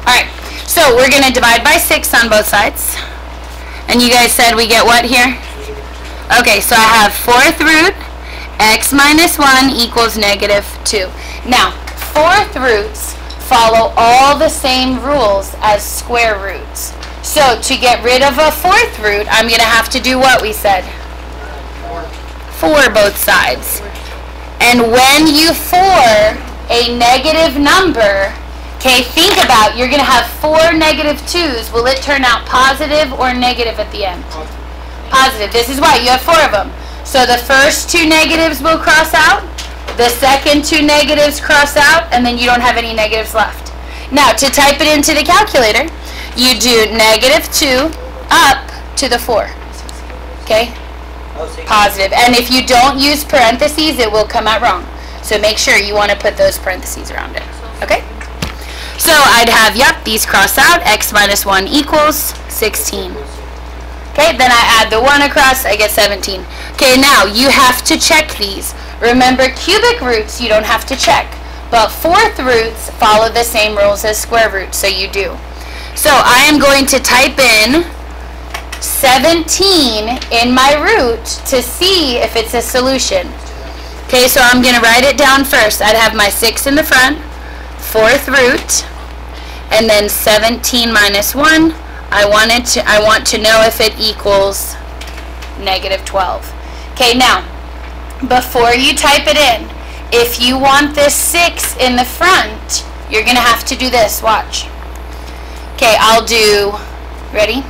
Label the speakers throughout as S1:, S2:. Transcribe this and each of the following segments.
S1: Alright, so we're going to divide by 6 on both sides. And you guys said we get what here? Okay, so I have 4th root, x minus 1 equals negative 2. Now, 4th roots follow all the same rules as square roots. So, to get rid of a 4th root, I'm going to have to do what we said? 4 both sides. And when you 4 a negative number, okay, think about, you're going to have 4 negative 2's. Will it turn out positive or negative at the end? Positive. This is why you have 4 of them. So the first 2 negatives will cross out, the second 2 negatives cross out, and then you don't have any negatives left. Now, to type it into the calculator, you do negative 2 up to the 4. Okay? Positive. And if you don't use parentheses, it will come out wrong. So make sure you want to put those parentheses around it. Okay? So I'd have, yep, these cross out. X minus 1 equals 16. Okay, then I add the 1 across, I get 17. Okay, now you have to check these. Remember, cubic roots you don't have to check. But 4th roots follow the same rules as square roots, so you do. So I am going to type in 17 in my root to see if it's a solution. Okay, so I'm going to write it down first. I'd have my 6 in the front, 4th root, and then 17 minus 1. I want to know if it equals negative 12. Okay, now, before you type it in, if you want this 6 in the front, you're going to have to do this. Watch. Okay, I'll do, ready?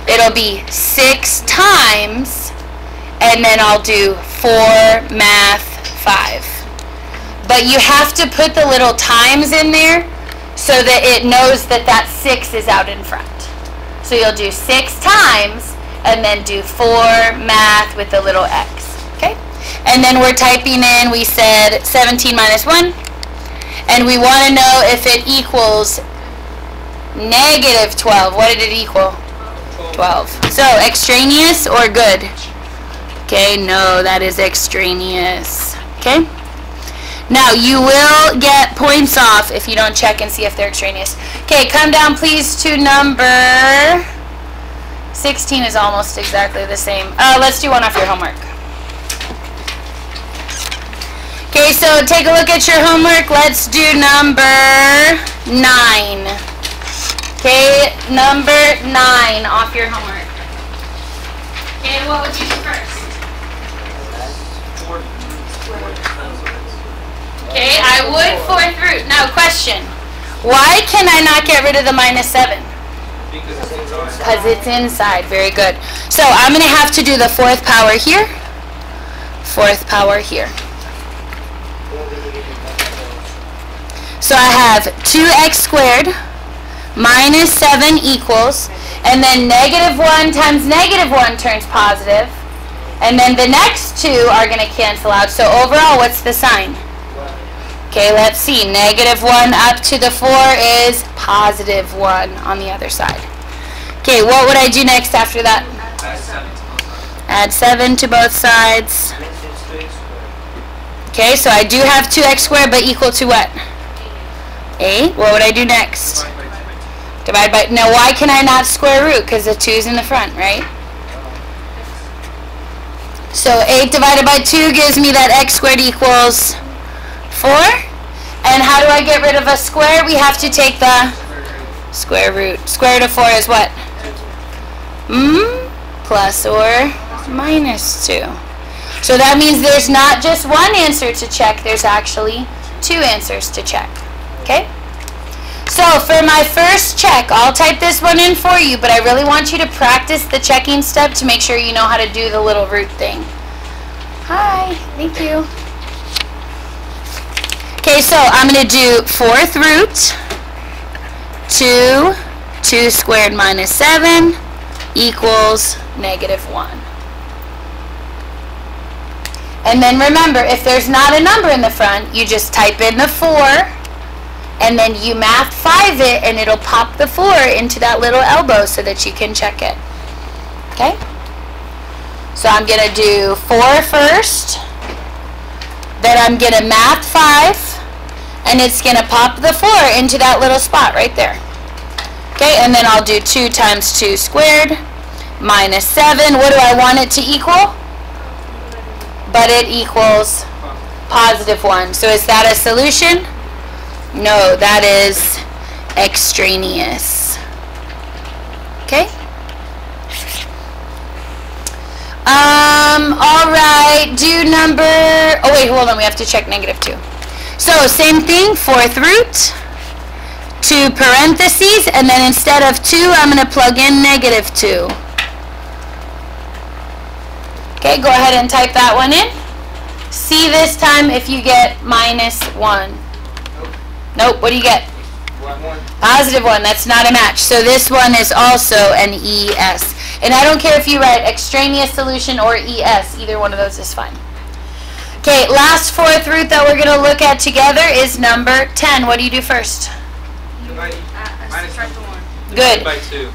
S1: It'll be 6 times, and then I'll do 4 math 5. But you have to put the little times in there so that it knows that that 6 is out in front. So you'll do 6 times, and then do 4 math with the little x. Okay? And then we're typing in, we said 17 minus 1, and we want to know if it equals negative 12. What did it equal? 12. So, extraneous or good? Okay, no, that is extraneous. Okay? Now, you will get points off if you don't check and see if they're extraneous. Okay, come down please to number 16 is almost exactly the same. Let's do one off your homework. Okay, so take a look at your homework. Let's do number 9. Okay, number 9 off your homework. Okay, what would you do first? Okay, I would 4th root. Now, question. Why can I not get rid of the minus 7? Because it's inside. Very good. So, I'm going to have to do the 4th power here. 4th power here. So, I have 2x squared minus 7 equals, and then negative 1 times negative 1 turns positive. And then the next 2 are going to cancel out. So, overall, what's the sign? Okay, let's see. Negative 1 up to the 4 is positive 1 on the other side. Okay, what would I do next after that? Add 7 to both sides. Okay, so I do have 2x squared, but equal to what? 8. What would I do next? Divide by... Now, why can I not square root? Because the 2 is in the front, right? So, 8 divided by 2 gives me that x squared equals 4. And how do I get rid of a square? We have to take the square root. Square root of 4 is what? Plus or minus 2. So that means there's not just one answer to check. There's actually 2 answers to check. Okay? So for my first check, I'll type this one in for you, but I really want you to practice the checking step to make sure you know how to do the little root thing. Hi, thank you. Okay, so I'm going to do 4th root 2 squared minus 7 equals negative 1. And then remember, if there's not a number in the front, you just type in the 4, and then you math 5 it, and it'll pop the 4 into that little elbow so that you can check it. Okay? So I'm going to do 4 first, then I'm going to math 5, and it's going to pop the 4 into that little spot right there. Okay, and then I'll do 2 times 2 squared minus 7. What do I want it to equal? But it equals positive 1. So is that a solution? No, that is extraneous. Okay? Alright, do number, oh wait, hold on, we have to check negative 2. So, same thing, 4th root, 2 parentheses, and then instead of 2, I'm going to plug in negative 2. Okay, go ahead and type that one in. See this time if you get minus 1. Nope, what do you get? Positive 1, that's not a match. So this one is also an ES. And I don't care if you write extraneous solution or ES, either one of those is fine. Okay, last 4th root that we're going to look at together is number 10. What do you do first? Good.
S2: By 2.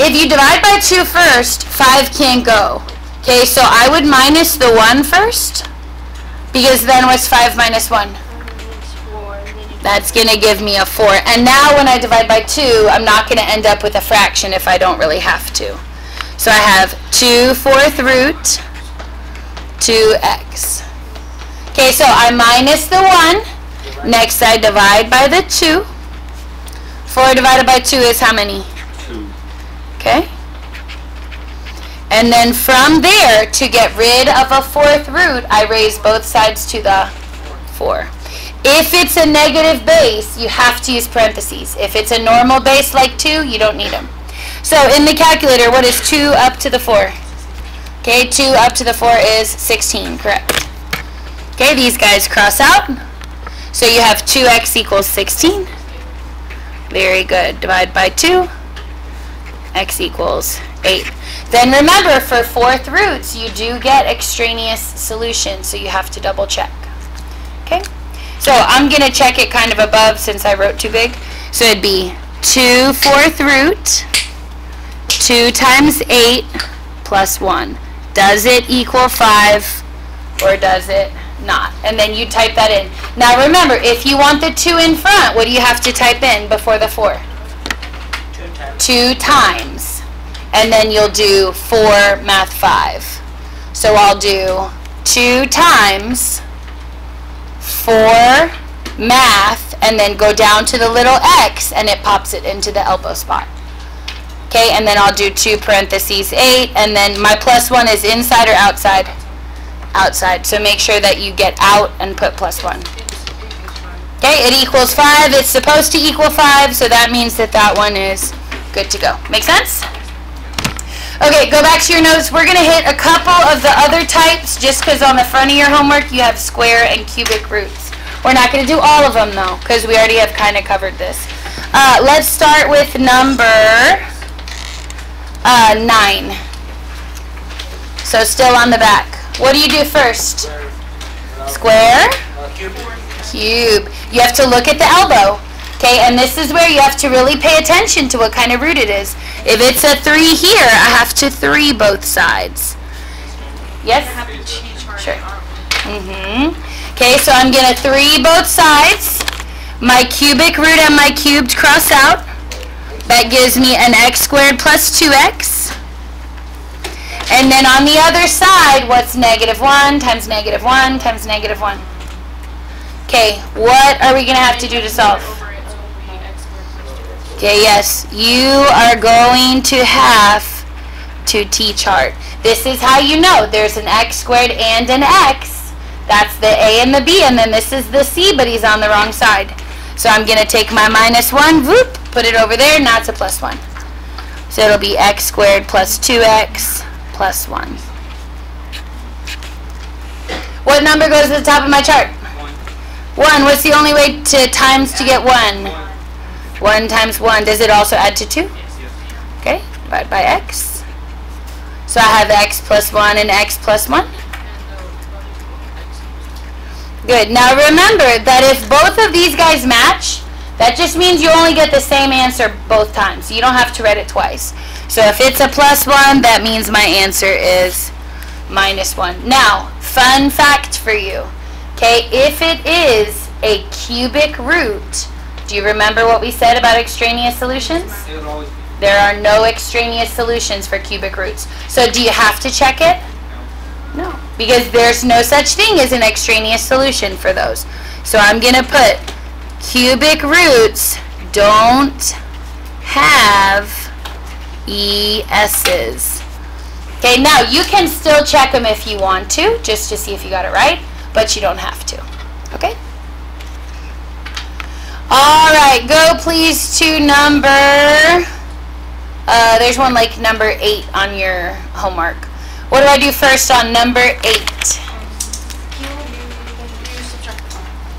S1: If you divide by 2 first, 5 can't go. Okay, so I would minus the 1 first, because then what's 5 minus 1? That's going to give me a 4. And now when I divide by 2, I'm not going to end up with a fraction if I don't really have to. So I have 2 4th root 2x. Okay, so I minus the 1. Next I divide by the 2. 4 divided by 2 is how many?
S2: 2.
S1: Okay. And then from there, to get rid of a 4th root, I raise both sides to the 4. If it's a negative base, you have to use parentheses. If it's a normal base like 2, you don't need them. So in the calculator, what is 2 up to the 4? Okay, 2 up to the 4 is 16, correct. Okay, these guys cross out. So you have 2x equals 16. Very good. Divide by 2. X equals 8. Then remember, for 4th roots, you do get extraneous solutions, so you have to double check. Okay? So I'm going to check it kind of above since I wrote too big. So it'd be 2 4th root, 2 times 8 plus 1. Does it equal 5 or does it not? And then you type that in. Now remember, if you want the 2 in front, what do you have to type in before the 4? 2 times. And then you'll do 4 math 5. So I'll do 2 times 4 math, and then go down to the little x, and it pops it into the elbow spot. Okay, and then I'll do 2 parentheses 8, and then my plus 1 is inside or outside? Outside. So make sure that you get out and put plus 1. Okay, it equals 5. It's supposed to equal 5, so that means that that one is good to go. Make sense? Okay, go back to your notes. We're going to hit a couple of the other types just because on the front of your homework you have square and cubic roots. We're not going to do all of them though because we already have kind of covered this. Let's start with number 9. So still on the back. What do you do first? Square? Cube. You have to look at the elbow. Okay, and this is where you have to really pay attention to what kind of root it is. If it's a 3 here, I have to 3 both sides. Yes? Sure. Okay, so I'm going to 3 both sides. My cubic root and my cubed cross out. That gives me an x squared plus 2x. And then on the other side, what's negative 1 times negative 1 times negative 1? Okay, what are we going to have to do to solve? Okay, yes, you are going to have to T-chart. This is how you know there's an x squared and an x. That's the a and the b, and then this is the c, but he's on the wrong side. So I'm going to take my minus 1, whoop, put it over there, now it's a plus 1. So it'll be x squared plus 2x plus 1. What number goes to the top of my chart? 1. What's the only way to times to get 1? 1 times 1. Does it also add to 2? Okay, divide by x. So I have x plus 1 and x plus 1. Good. Now remember that if both of these guys match, that just means you only get the same answer both times. You don't have to write it twice. So if it's a plus 1, that means my answer is minus 1. Now, fun fact for you. Okay, if it is a cubic root, Do you remember what we said about extraneous solutions? There are no extraneous solutions for cubic roots. So do you have to check it? No. Because there's no such thing as an extraneous solution for those. So I'm going to put cubic roots don't have ES's. Okay, now you can still check them if you want to, just to see if you got it right, but you don't have to. Okay? All right, go please to number, there's one like number 8 on your homework. What do I do first on number 8?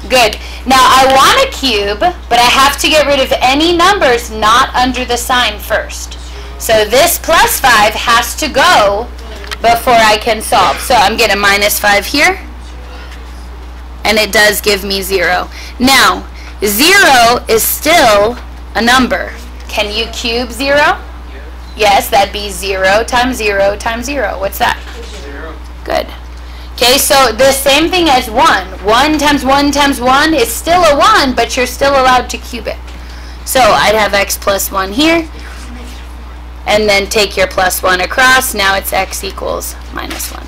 S1: Good. Now I want a cube, but I have to get rid of any numbers not under the sign first. So this plus 5 has to go before I can solve. So I'm getting minus 5 here, and it does give me 0. Now, 0 is still a number. Can you cube 0? Yes, that'd be 0 times 0 times 0. What's that?
S2: 0.
S1: Good. Okay, so the same thing as 1. 1 times 1 times 1 is still a 1, but you're still allowed to cube it. So I'd have x plus 1 here, and then take your plus 1 across. Now it's x equals minus 1.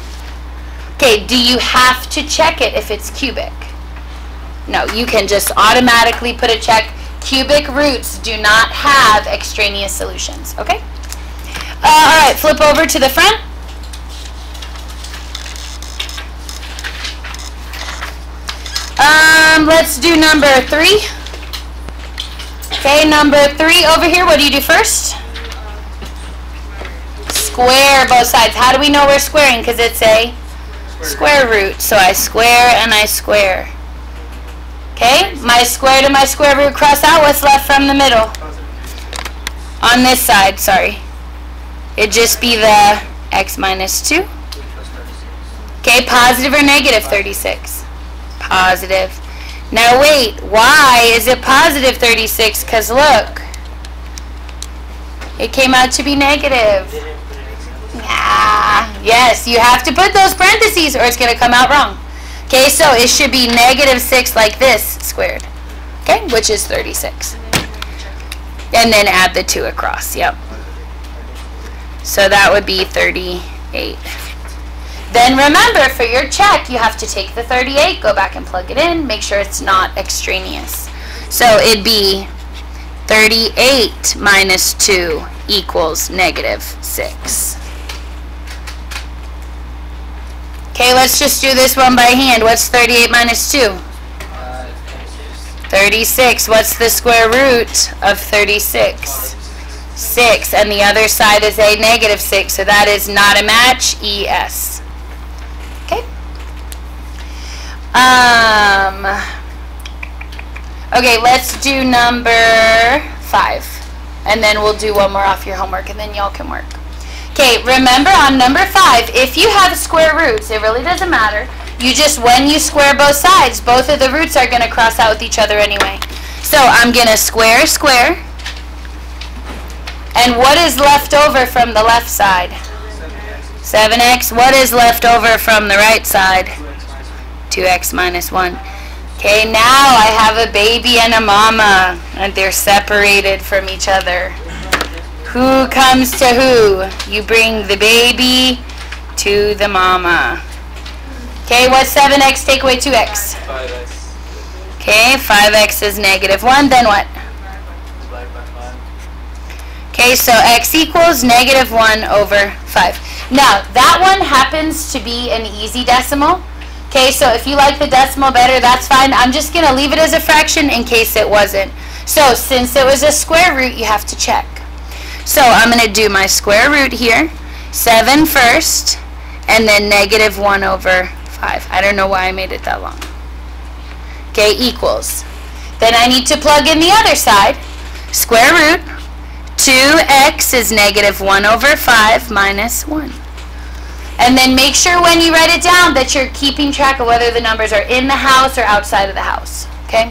S1: Okay, do you have to check it if it's cubic? No, you can just automatically put a check. Cubic roots do not have extraneous solutions, okay? All right, flip over to the front. Let's do number 3. Okay, number 3 over here, what do you do first? Square both sides. How do we know we're squaring? Because it's a square root. So I square and I square. Okay, my square to my square root cross out. What's left from the middle? On this side, sorry. It'd just be the x minus 2. Okay, positive or negative 36? Positive. Now wait, why is it positive 36? Because look, it came out to be negative. Yes, you have to put those parentheses or it's going to come out wrong. Okay, so it should be negative 6 like this squared. Okay, which is 36. And then add the 2 across, yep. So that would be 38. Then remember, for your check, you have to take the 38, go back and plug it in, make sure it's not extraneous. So it'd be 38 minus 2 equals negative 6. Okay, let's just do this one by hand. What's 38 minus 2? 36. What's the square root of 36? 6. And the other side is a negative 6, so that is not a match, ES. Okay. Okay, let's do number 5. And then we'll do one more off your homework, and then y'all can work. Okay, remember on number 5, if you have square roots, it really doesn't matter. You just, when you square both sides, both of the roots are going to cross out with each other anyway. So I'm going to square, square. And what is left over from the left side? 7x. What is left over from the right side? 2x minus 1. Okay, now I have a baby and a mama, and they're separated from each other. Who comes to who? You bring the baby to the mama. Okay, what's 7x take away 2x?
S2: 5x.
S1: Okay, 5x is negative 1. Then what?
S2: Divide by 5.
S1: Okay, so x equals negative 1 over 5. Now, that one happens to be an easy decimal. Okay, so if you like the decimal better, that's fine. I'm just going to leave it as a fraction in case it wasn't. So, since it was a square root, you have to check. So I'm going to do my square root here, 7 first, and then negative 1 over 5. I don't know why I made it that long. Okay, equals. Then I need to plug in the other side. Square root, 2x is negative 1 over 5 minus 1. And then make sure when you write it down that you're keeping track of whether the numbers are in the house or outside of the house. Okay?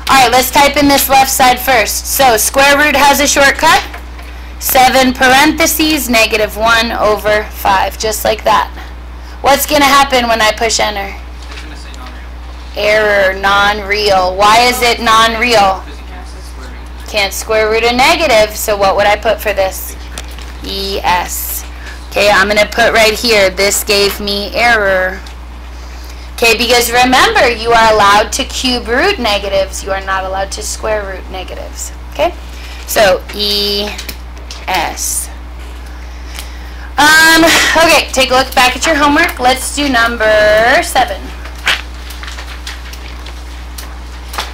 S1: Alright, let's type in this left side first. So square root has a shortcut. 7 parentheses, negative 1 over 5, just like that. What's going to happen when I push enter?
S2: It's going to say non-real.
S1: Error, non-real. Why is it non-real? Can't square root a negative, so what would I put for this? ES. Okay, I'm going to put right here, this gave me error. Okay, because remember, you are allowed to cube root negatives. You are not allowed to square root negatives. Okay, so ES. Okay, take a look back at your homework. Let's do number 7.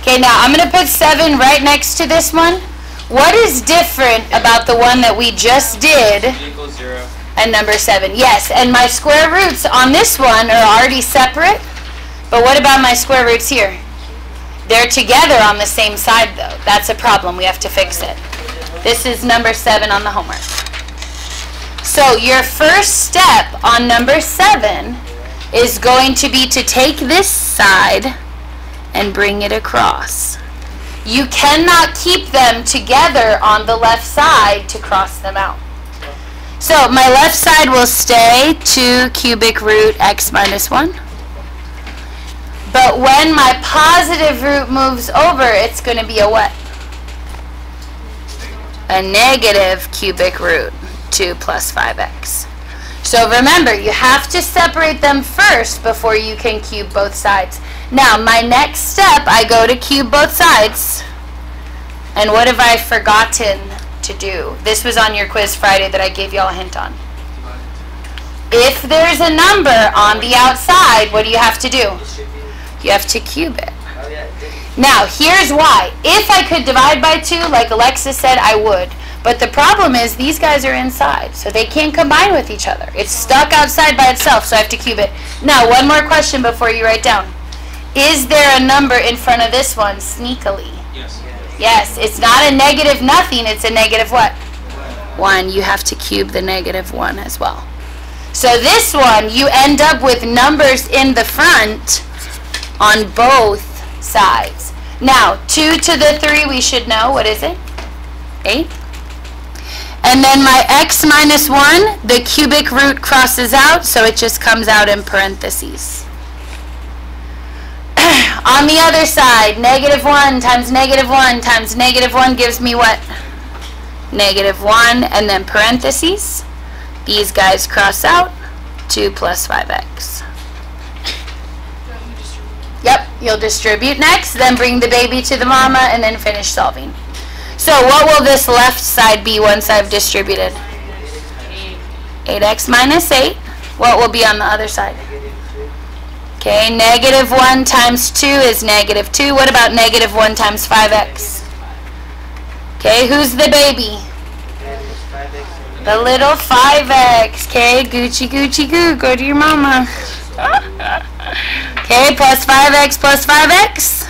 S1: Okay, now I'm going to put 7 right next to this one. What is different about the one that we just did
S2: Equals 0.
S1: and number 7? Yes, and my square roots on this one are already separate. But what about my square roots here? They're together on the same side, though. That's a problem. We have to fix it. This is number 7 on the homework. So your first step on number 7 is going to be to take this side and bring it across. You cannot keep them together on the left side to cross them out. So my left side will stay 2 cubic root x minus 1. But when my positive root moves over, it's going to be a what? A negative cubic root 2 plus 5x. So remember, you have to separate them first before you can cube both sides. Now, my next step, I go to cube both sides. And what have I forgotten to do? This was on your quiz Friday that I gave you all a hint on. If there's a number on the outside, what do you have to do? You have to cube it. Now, here's why. If I could divide by 2, like Alexis said, I would. But the problem is these guys are inside, so they can't combine with each other. It's stuck outside by itself, so I have to cube it. Now, one more question before you write down. Is there a number in front of this one sneakily?
S2: Yes.
S1: Yes, it's not a negative nothing, it's a negative what? 1. You have to cube the negative 1 as well. So this one, you end up with numbers in the front on both sides. Now, 2 to the 3, we should know. What is it? 8. And then my x minus 1, the cubic root crosses out, so it just comes out in parentheses. On the other side, negative 1 times negative 1 times negative 1 gives me what? Negative 1, and then parentheses. These guys cross out. 2 plus 5x. Yep, you'll distribute next, then bring the baby to the mama, and then finish solving. So what will this left side be once I've distributed? 8x minus 8. What will be on the other side? Okay, negative 1 times 2 is negative 2. What about negative 1 times 5x? Okay, who's the baby? The little 5x. Okay, Gucci, Gucci, goo. Go to your mama. Okay, plus 5x plus 5x.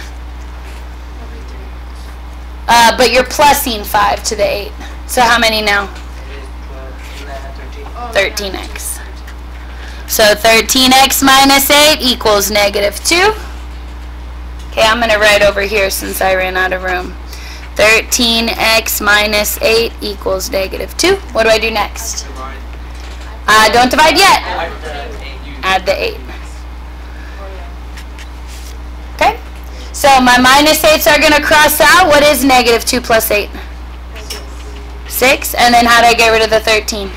S1: But you're plussing 5 to the 8. So how many now? 13x. So 13x minus 8 equals negative 2. Okay, I'm going to write over here since I ran out of room. 13x minus 8 equals negative 2. What do I do next? Don't divide yet. Add the 8. Okay? So my minus 8s are going to cross out. What is negative 2 plus 8? 6. And then how do I get rid of the 13?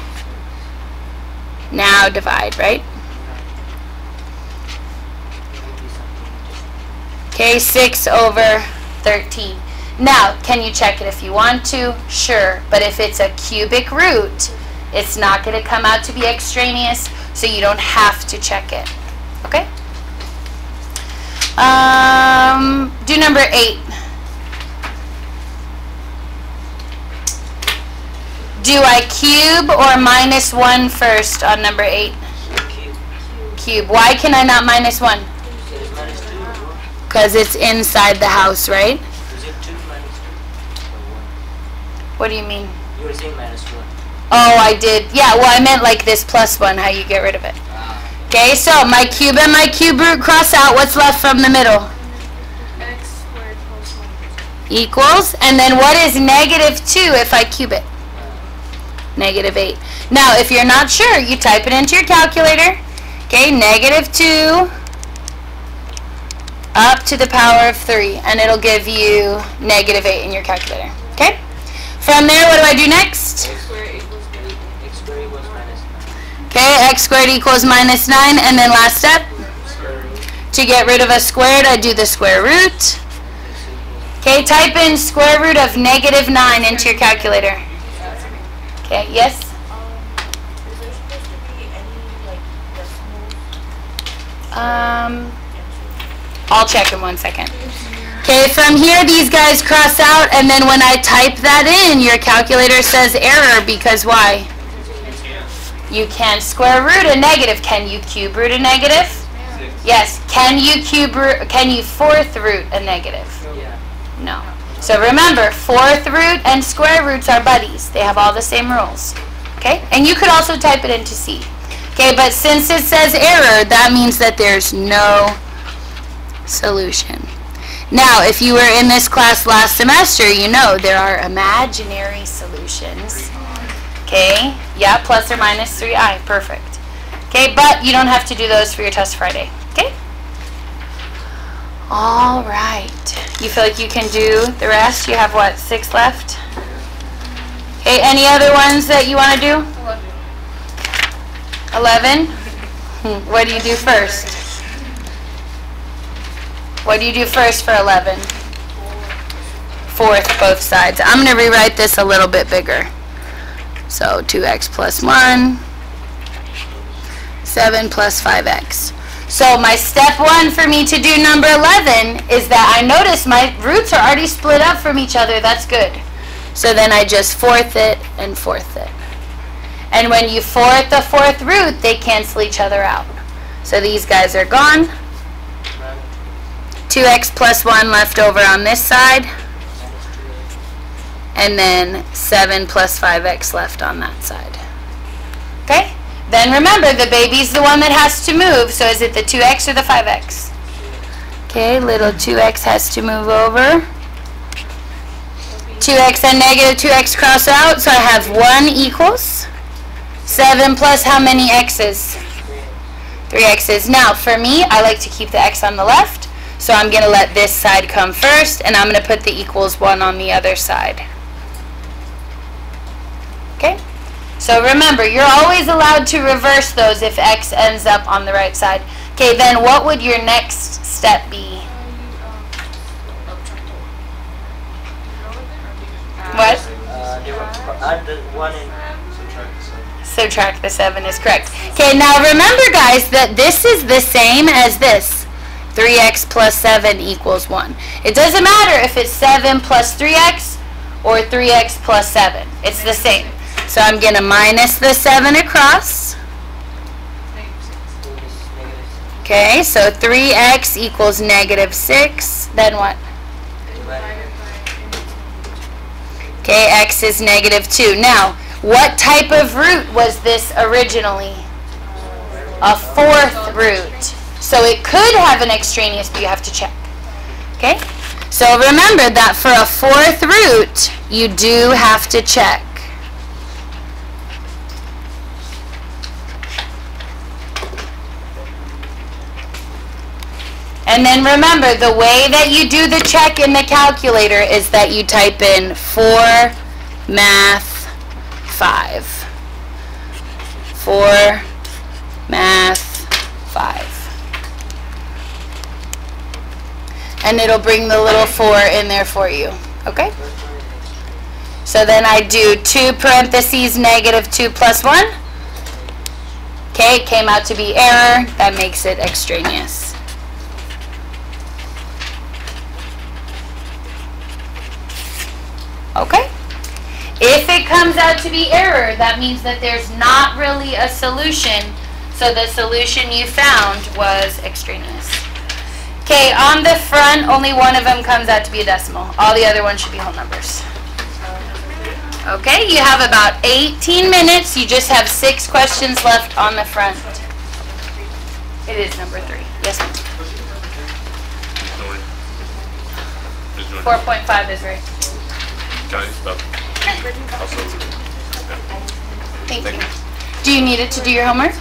S1: Now divide, right? Okay, 6 over 13. Now, can you check it if you want to? Sure. But if it's a cubic root, it's not going to come out to be extraneous, so you don't have to check it. Okay? Do number 8. Do I cube or minus 1 first on number 8? Cube. Why can I not minus 1? Because it's inside the house, right? What do you mean?
S3: You were saying minus 1.
S1: Oh, I did. Yeah, well, I meant like this plus 1, how you get rid of it. Okay, so my cube and my cube root cross out. What's left from the middle?
S4: X squared plus 1.
S1: Equals. And then what is negative 2 if I cube it? Negative 8. Now, if you're not sure, you type it into your calculator. Okay, negative 2 up to the power of 3, and it'll give you negative 8 in your calculator. Okay? From there, what do I do next?
S2: X squared equals minus 9.
S1: Okay, x squared equals minus 9, and then last step?
S2: Square root.
S1: To get rid of a squared, I do the square root. Okay, type in square root of negative 9 into your calculator. Okay, yes?
S3: Is there supposed to be any, like, decimals?
S1: I'll check in 1 second. Okay, from here these guys cross out, and then when I type that in, your calculator says error because why? You can't square root a negative. Can you cube root a negative?
S2: 6.
S1: Yes. Can you fourth root a negative?
S2: Yeah.
S1: No. So remember, fourth root and square roots are buddies. They have all the same rules. Okay? And you could also type it into C. Okay, but since it says error, that means that there's no solution. Now, if you were in this class last semester, you know there are imaginary solutions. Okay? Yeah, plus or minus 3i. Perfect. Okay, but you don't have to do those for your test Friday. Okay? All right. You feel like you can do the rest? You have, what, 6 left? Okay, any other ones that you want to do? 11? What do you do first? What do you do first for 11? Fourth, both sides. I'm going to rewrite this a little bit bigger. So 2x plus 1, 7 plus 5x. So my step 1 for me to do number 11 is that I notice my roots are already split up from each other. That's good. So then I just fourth it and fourth it. And when you fourth the fourth root, they cancel each other out. So these guys are gone. 2x plus 1 left over on this side. And then 7 plus 5x left on that side. Okay? Then remember, the baby's the one that has to move. So is it the 2x or the 5x? Okay, little 2x has to move over. 2x and negative 2x cross out. So I have 1 equals 7 plus how many x's? 3 x's. Now, for me, I like to keep the x on the left. So I'm going to let this side come first, and I'm going to put the equals 1 on the other side. Okay? So remember, you're always allowed to reverse those if x ends up on the right side. Okay, then what would your next step be? What?
S2: Add the 1 and
S1: Subtract the 7 is correct. Okay, now remember, guys, that this is the same as this. 3x plus 7 equals 1. It doesn't matter if it's 7 plus 3x or 3x plus 7. It's the same. So I'm going to minus the 7 across. Okay, so 3x equals negative 6. Then what? Okay, x is negative 2. Now, what type of root was this originally? A fourth root. So it could have an extraneous, but you have to check. Okay? So remember that for a fourth root, you do have to check. And then remember, the way that you do the check in the calculator is that you type in 4 math 5. 4 math 5. And it'll bring the little 4 in there for you. Okay? So then I do 2 parentheses negative 2 plus 1. Okay, it came out to be error. That makes it extraneous. Okay? If it comes out to be error, that means that there's not really a solution. So the solution you found was extraneous. Okay, on the front, only one of them comes out to be a decimal. All the other ones should be whole numbers. Okay, you have about 18 minutes. You just have 6 questions left on the front. It is number 3. Yes, ma'am. 4.5 is right.
S5: Can I stop? Also,
S1: Thank you. Do you need it to do your homework?